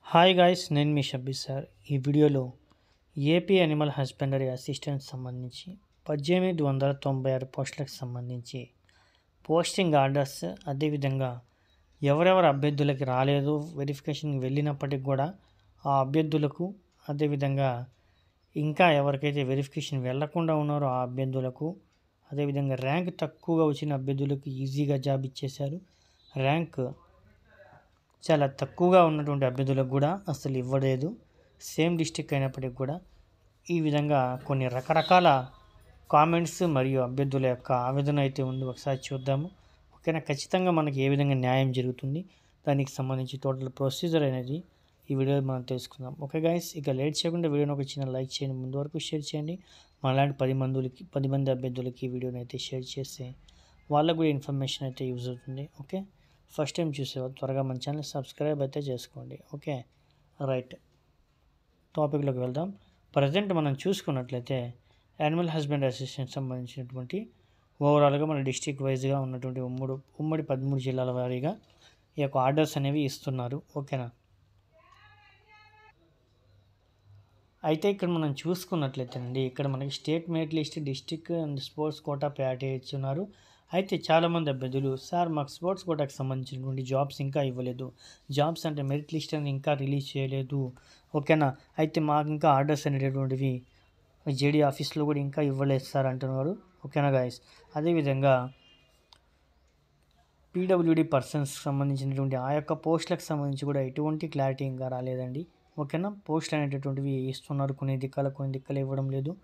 Hi guys, నేను మీ Shabbi sir. ఈ వీడియోలో ఏపీ యానిమల్ హస్బెండరీ అసిస్టెంట్ సంబంధించి 1896 పోస్టులకు సంబంధించి పోస్టింగ్ ఆర్డర్స్, అదేవిధంగా ఎవరెవరు అభ్యర్థులకి రాలేదు, వెరిఫికేషన్కి వెళ్ళినప్పటికి కూడా ఆ అభ్యర్థులకు, అదేవిధంగా ఇంకా ఎవరికైతే వెరిఫికేషన్ వెళ్లకుండా ఉన్నారో ఆ అభ్యర్థులకు, అదేవిధంగా ర్యాంక్ తక్కువగా వచ్చిన అభ్యర్థులకు ఈజీగా జాబ్ ఇచ్చేశారు. ర్యాంక్ చాలా తక్కువగా ఉన్నటువంటి అభ్యర్థులకు కూడా అసలు ఇవ్వలేదు. సేమ్ డిస్టిక్ అయినప్పటికీ కూడా ఈ విధంగా కొన్ని రకరకాల కామెంట్స్ మరియు అభ్యర్థుల యొక్క ఆవేదన అయితే ఉంది. ఒకసారి చూద్దాము. ఓకేనా, ఖచ్చితంగా మనకి ఏ విధంగా న్యాయం జరుగుతుంది దానికి సంబంధించి టోటల్ ప్రొసీజర్ అనేది ఈ వీడియో మనం తెలుసుకుందాం. ఓకే గైస్, ఇక లేట్ చేయకుండా వీడియోని ఒక చిన్న లైక్ చేయండి, ముందు వరకు షేర్ చేయండి. మనలాంటి 10 మంది అభ్యర్థులకి ఈ వీడియోని అయితే షేర్ చేస్తే వాళ్ళకు కూడా ఇన్ఫర్మేషన్ అయితే యూజ్ అవుతుంది. ఓకే, ఫస్ట్ టైం చూసేవాళ్ళు త్వరగా మన ఛానల్ సబ్స్క్రైబ్ అయితే చేసుకోండి. ఓకే రైట్, టాపిక్లోకి వెళ్దాం. ప్రజెంట్ మనం చూసుకున్నట్లయితే యానిమల్ హస్బెండరీ అసిస్టెంట్ సంబంధించినటువంటి ఓవరాల్గా మన డిస్టిక్ వైజ్గా ఉన్నటువంటి ఉమ్మడి 13 జిల్లాల వారీగా ఈ యొక్క ఆర్డర్స్ అనేవి ఇస్తున్నారు. ఓకేనా, అయితే ఇక్కడ మనం చూసుకున్నట్లయితేనండి, ఇక్కడ మనకి state merit list, district and sports quota ప్యాటే ఇచ్చున్నారు. అయితే చాలామంది అభ్యర్థులు, సార్ మాకు స్పోర్ట్స్ కోటాకి సంబంధించినటువంటి జాబ్స్ ఇంకా ఇవ్వలేదు, జాబ్స్ అంటే మెరిట్ లిస్ట్ అని ఇంకా రిలీజ్ చేయలేదు. ఓకేనా, అయితే మాకు ఇంకా ఆర్డర్స్ అనేటటువంటివి జేడీ ఆఫీస్లో కూడా ఇంకా ఇవ్వలేదు సార్ అంటున్నారు. ఓకేనా గాయస్, అదేవిధంగా పీడబ్ల్యూడీ పర్సన్స్ సంబంధించినటువంటి ఆ యొక్క పోస్టులకు సంబంధించి కూడా ఎటువంటి క్లారిటీ ఇంకా రాలేదండి. ఓకేనా, పోస్ట్ అనేటటువంటివి ఇస్తున్నారు, కొన్ని దిక్కలు ఇవ్వడం లేదు.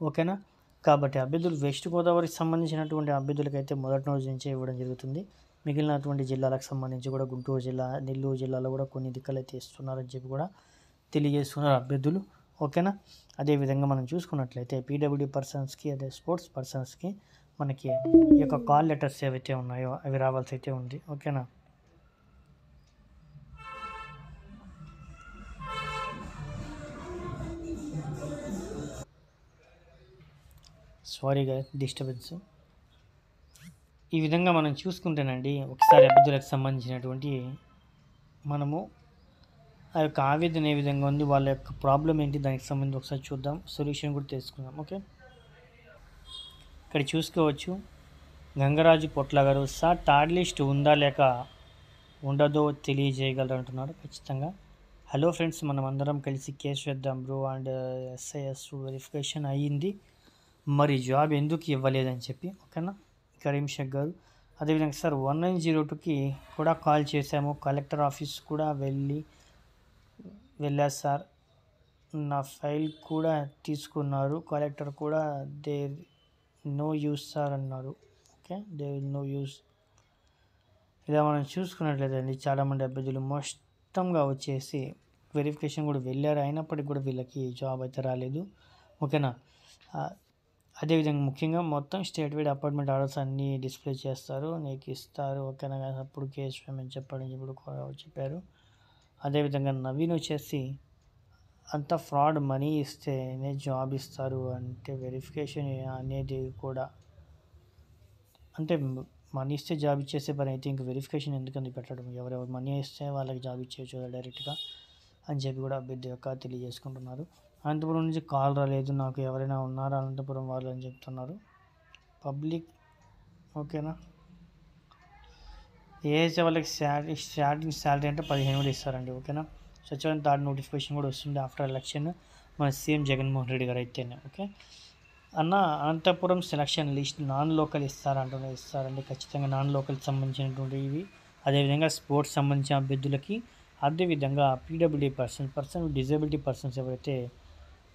ఓకేనా, కాబట్టి అభ్యర్థులు వెస్ట్ గోదావరికి సంబంధించినటువంటి అభ్యర్థులకి అయితే మొదటి రోజు నుంచే ఇవ్వడం జరుగుతుంది. మిగిలినటువంటి జిల్లాలకు సంబంధించి కూడా గుంటూరు జిల్లా, నెల్లూరు జిల్లాలో కూడా కొన్ని దిక్కలు అయితే ఇస్తున్నారని చెప్పి కూడా తెలియజేస్తున్నారు అభ్యర్థులు. ఓకేనా, అదేవిధంగా మనం చూసుకున్నట్లయితే పీడబ్ల్యూడీ పర్సన్స్కి, అదే స్పోర్ట్స్ పర్సన్స్కి మనకి ఈ యొక్క కాల్ లెటర్స్ ఏవైతే ఉన్నాయో అవి రావాల్సి అయితే ఉంది. ఓకేనా, సారీగా డిస్టర్బెన్స్. ఈ విధంగా మనం చూసుకుంటేనండి, ఒకసారి అభ్యర్థులకు సంబంధించినటువంటి మనము ఆ యొక్క ఆవేదన ఏ విధంగా ఉంది, వాళ్ళ యొక్క ప్రాబ్లం ఏంటి, దానికి సంబంధించి ఒకసారి చూద్దాం, సొల్యూషన్ కూడా తెలుసుకుందాం. ఓకే, ఇక్కడ చూసుకోవచ్చు గంగరాజు పొట్ల గారు, సార్ థర్డ్ లిస్ట్ ఉందా లేక ఉండదో తెలియజేయగలరు అంటున్నారు. ఖచ్చితంగా హలో ఫ్రెండ్స్, మనం అందరం కలిసి కేసు వేద్దాం బ్రో అండ్ ఎస్ఐఎస్ వెరిఫికేషన్ అయ్యింది, మరి జాబ్ ఎందుకు ఇవ్వలేదని చెప్పి. ఓకేనా, కరీం షేక్ గారు, అదేవిధంగా సార్ 1902కి కూడా కాల్ చేశాము, కలెక్టర్ ఆఫీస్ కూడా వెళ్ళా సార్, నా ఫైల్ కూడా తీసుకున్నారు, కలెక్టర్ కూడా దే నో యూస్ సార్ అన్నారు. Okay, they know use. ఇలా మనం చూసుకున్నట్లయితే అండి, చాలామంది అభ్యర్థులు మొత్తంగా వచ్చేసి వెరిఫికేషన్ కూడా వెళ్ళారు, అయినప్పటికీ కూడా వీళ్ళకి జాబ్ అయితే రాలేదు. ఓకేనా, అదేవిధంగా ముఖ్యంగా మొత్తం స్టేట్ వైడ్ అపాయింట్మెంట్ ఆర్డర్స్ అన్నీ డిస్ప్లే చేస్తారు, నీకు ఇస్తారు. ఓకేనా, అప్పుడు కేసు పేమెంట్ చెప్పాలని చెప్పారు. అదేవిధంగా నవీన్ వచ్చేసి అంత ఫ్రాడ్, మనీ ఇస్తేనే జాబ్ ఇస్తారు అంటే వెరిఫికేషన్ అనేది కూడా అంటే మనీ ఇస్తే జాబ్ ఇచ్చేసే పని అయితే ఇంక వెరిఫికేషన్ ఎందుకంది పెట్టడం, ఎవరెవరు మనీ ఇస్తే వాళ్ళకి జాబ్ ఇచ్చేయచ్చు కదా డైరెక్ట్గా అని చెప్పి కూడా అభ్యర్థి యొక్క తెలియజేసుకుంటున్నారు. అనంతపురం నుంచి కాల్ రాలేదు, నాకు ఎవరైనా ఉన్నారా అనంతపురం వాళ్ళు అని చెప్తున్నారు పబ్లిక్. ఓకేనా, ఏదైతే వాళ్ళకి స్టార్టింగ్ శాలరీ అంటే 15,000 ఇస్తారండి. ఓకేనా, సచివాలయం థర్డ్ నోటిఫికేషన్ కూడా వస్తుంది ఆఫ్టర్ ఎలక్షన్ మన సీఎం జగన్మోహన్ రెడ్డి గారు అయితేనే. ఓకే అన్న, Anantapuram selection list non local ఇస్తారండి, ఖచ్చితంగా నాన్ లోకల్కి సంబంధించినటువంటి ఇవి. అదేవిధంగా స్పోర్ట్స్ సంబంధించిన అభ్యర్థులకి, అదేవిధంగా పీడబ్ల్యూడీ పర్సన్ డిజేబిలిటీ పర్సన్స్ ఎవరైతే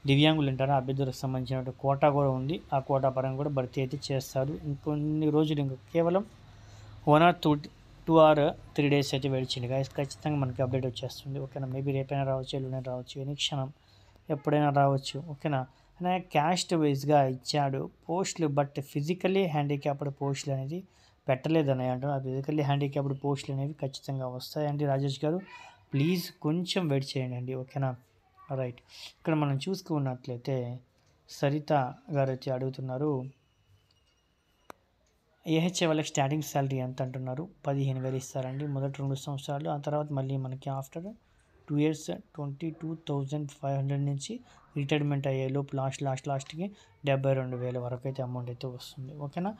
దివ్యాంగులు ఉంటారో అభ్యర్థులకు సంబంధించిన కోటా కూడా ఉంది, ఆ కోటా పరంగా కూడా భర్తీ అయితే చేస్తారు. ఇంకొన్ని రోజులు, ఇంకా కేవలం 1 or 2 or 3 days అయితే వెయిట్ చేయండి గాయస్, ఖచ్చితంగా మనకి అప్డేట్ వచ్చేస్తుంది. ఓకేనా, మేబీ రేపైనా రావచ్చు, ఎల్లుండైనా రావచ్చు, ఎనీ క్షణం ఎప్పుడైనా రావచ్చు. ఓకేనా, క్యాస్ట్ వైజ్గా ఇచ్చాడు పోస్టులు, బట్ ఫిజికల్లీ హ్యాండిక్యాప్డ్ పోస్టులు అనేది పెట్టలేదని అంటారు. ఆ ఫిజికల్లీ హ్యాండిక్యాప్డ్ పోస్టులు అనేవి ఖచ్చితంగా వస్తాయండి. రాజేష్ గారు ప్లీజ్ కొంచెం వెయిట్ చేయండి అండి. ఓకేనా రైట్, ఇక్కడ మనం చూసుకున్నట్లయితే సరిత గారు వచ్చి అడుగుతున్నారు, ఏహెచ్ఏ వాళ్ళకి స్టార్టింగ్ శాలరీ ఎంత అంటున్నారు, 15,000 ఇస్తారండి మొదటి 2 సంవత్సరాలు, ఆ తర్వాత మళ్ళీ మనకి ఆఫ్టర్ 2 ఇయర్స్ 22,500 నుంచి రిటైర్మెంట్ అయ్యేలోపు లాస్ట్కి 72,000 వరకు అయితే అమౌంట్ అయితే వస్తుంది. ఓకేనా,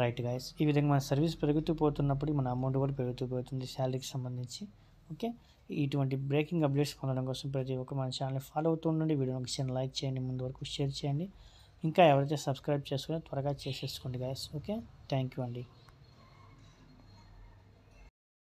రైట్ గైస్. ఈ విధంగా మన సర్వీస్ పెరుగుతూ పోతున్నప్పుడు మన అమౌంట్ కూడా పెరుగుతూ పోతుంది శాలరీకి సంబంధించి. ఓకే, ఇటువంటి బ్రేకింగ్ అప్డేట్స్ పొందడం కోసం ప్రతి ఒక్క మన ఛానల్ని ఫాలో అవుతూ ఉండండి. వీడియోని లైక్ చేయండి, ముందు వరకు షేర్ చేయండి. ఇంకా ఎవరైతే సబ్స్క్రైబ్ చేసుకుని త్వరగా చేసేసుకోండి గైస్. ఓకే, థ్యాంక్ యూ అండి.